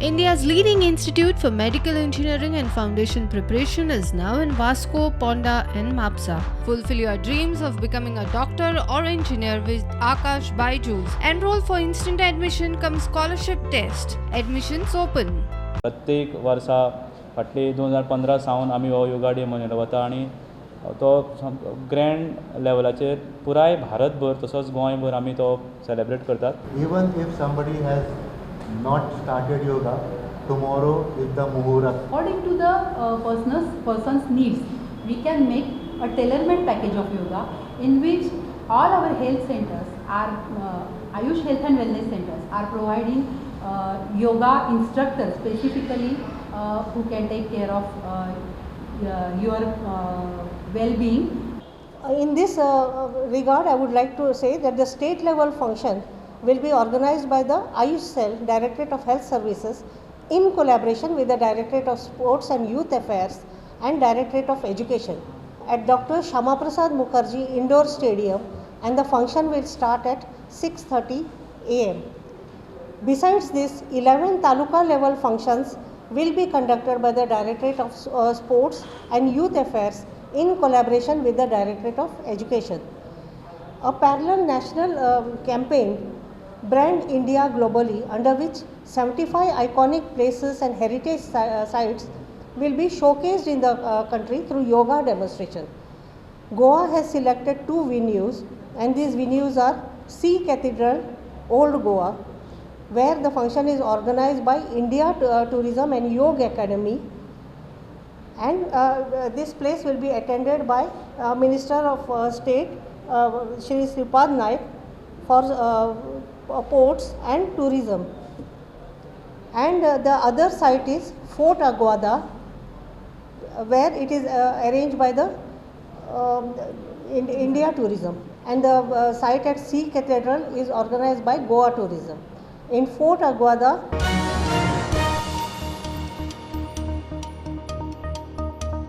India's leading institute for medical engineering and foundation preparation is now in Vasco, Ponda, and Mapsa. Fulfill your dreams of becoming a doctor or engineer with Akash Byju's. Enroll for instant admission cum scholarship test. Admissions open. प्रत्येक वर्सा फाटली 2015 सावन आमी हो yoga day मनयलो वता आनी तो grand लेवलाचेर पुराय भारतभर तसोच गोंयभर आमी तो सेलेब्रेट करतात. Even if somebody has not started yoga, tomorrow is the muhurat. According to the person's needs, we can make a tailor-made package of yoga in which all our health centers, our Ayush Health and Wellness centers are providing yoga instructors specifically who can take care of your well-being. In this regard, I would like to say that the state level function will be organized by the Ayush Cell, Directorate of Health Services, in collaboration with the Directorate of Sports and Youth Affairs and Directorate of Education at Dr. Shama Prasad Mukherjee Indoor Stadium, and the function will start at 6:30 am. Besides this, 11 taluka level functions will be conducted by the Directorate of Sports and Youth Affairs in collaboration with the Directorate of Education. A parallel national campaign, Brand India Globally, under which 75 iconic places and heritage sites will be showcased in the country through yoga demonstration. Goa has selected 2 venues, and these venues are Sea Cathedral, Old Goa, where the function is organized by India Tourism and Yoga Academy, and this place will be attended by Minister of State Shri Sripad Naik for ports and tourism. And the other site is Fort Aguada, where it is arranged by the India Tourism, and the site at Sea Cathedral is organized by Goa Tourism. In Fort Aguada,